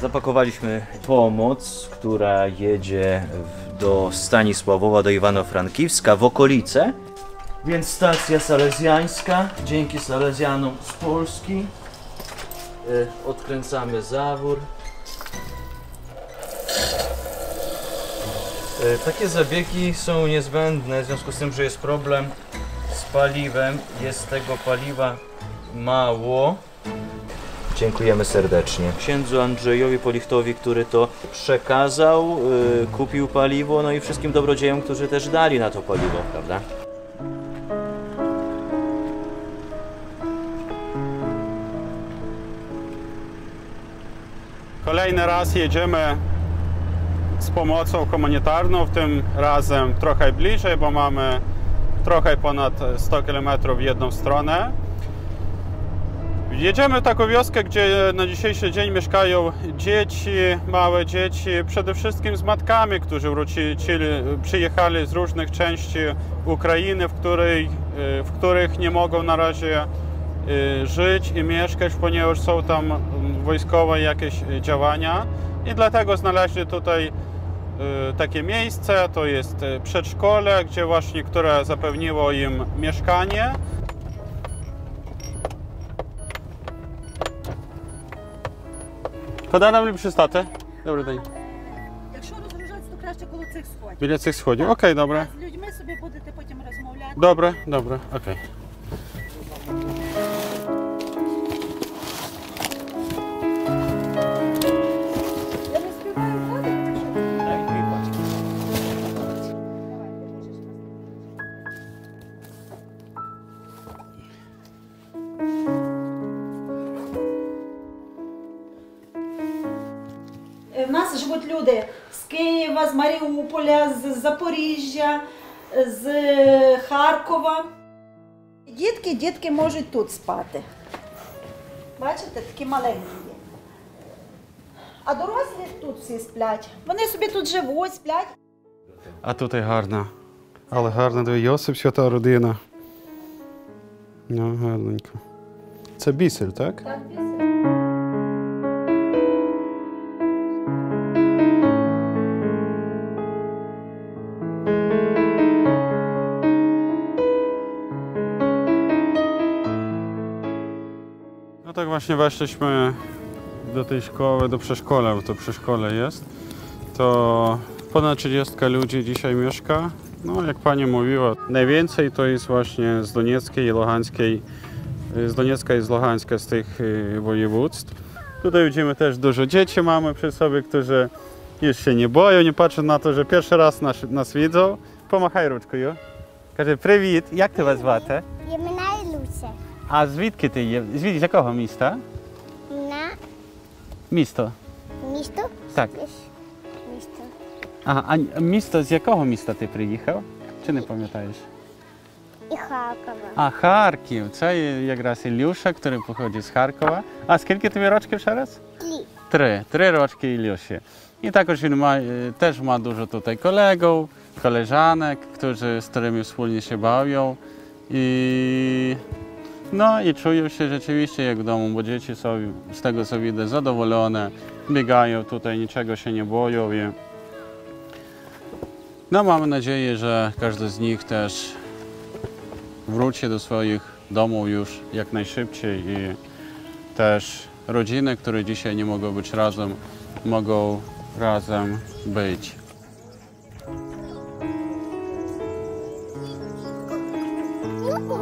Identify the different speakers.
Speaker 1: Zapakowaliśmy pomoc, która jedzie do Stanisławowa, do Iwano-Frankiwska, w okolice. Więc stacja salezjańska, dzięki salezjanom z Polski. Odkręcamy zawór. Takie zabiegi są niezbędne w związku z tym, że jest problem z paliwem. Jest tego paliwa mało. Dziękujemy serdecznie księdzu Andrzejowi Polichtowi, który to przekazał, kupił paliwo, no i wszystkim dobrodziejom, którzy też dali na to paliwo, prawda?
Speaker 2: Kolejny raz jedziemy z pomocą humanitarną, tym razem trochę bliżej, bo mamy trochę ponad 100 km w jedną stronę. Jedziemy w taką wioskę, gdzie na dzisiejszy dzień mieszkają dzieci, małe dzieci, przede wszystkim z matkami, którzy przyjechali z różnych części Ukrainy, w których nie mogą na razie żyć i mieszkać, ponieważ są tam wojskowe jakieś działania i dlatego znaleźli tutaj takie miejsce, to jest przedszkole, które zapewniło im mieszkanie. Куди нам ліпше стати? Добрий день.
Speaker 3: Якщо розгружатися, то краще коло цих сходів.
Speaker 2: Біля цих сходів? Окей, добре.
Speaker 3: З людьми собі будете потім розмовляти.
Speaker 2: Добре, добре, окей.
Speaker 3: Я не співаю ходити. У нас живуть люди з Києва, з Маріуполя, з Запоріжжя, з Харкова. Дітки можуть тут спати. Бачите, такі маленькі є. А дорослі тут всі сплять. Вони собі тут живуть, сплять.
Speaker 2: А тут і гарна. Але гарна, диви, Йосип, свята родина. Ну, гарненько. Це бісер, так?
Speaker 3: Так,
Speaker 2: No tak właśnie weszliśmy do tej szkoły, do przedszkola, bo to przedszkole jest. To ponad 30 ludzi dzisiaj mieszka. No jak pani mówiła, najwięcej to jest właśnie z Donieckiej i Lugańskiej, z Doniecka i z Lugańska, z tych województw. Tutaj widzimy też dużo dzieci mamy przy sobie, którzy już się nie boją, nie patrzą na to, że pierwszy raz nas widzą. Pomachaj ручкою. Каже, привіт, як тебе звати?
Speaker 4: Мене Люся.
Speaker 2: А звідки ти є? З якого міста?
Speaker 4: На
Speaker 2: Місто.
Speaker 4: місто?
Speaker 2: Так.
Speaker 4: Місто.
Speaker 2: Ага, а місто, з якого міста ти приїхав? Чи не пам'ятаєш?
Speaker 4: І Харкова.
Speaker 2: А, Харків. Це якраз Ілюша, який походить з Харкова. А скільки тобі років ще раз?
Speaker 4: 3.
Speaker 2: 3 рочки Ілюші. І також він теж має дуже тут колегів, koleżanek, z którymi wspólnie się bawią i czują się rzeczywiście jak w domu, bo dzieci są z tego co widać zadowolone, biegają tutaj, niczego się nie boją i no mamy nadzieję, że każdy z nich też wróci do swoich domów już jak najszybciej i też rodziny, które dzisiaj nie mogą być razem, mogą razem być.
Speaker 4: Ку-ку.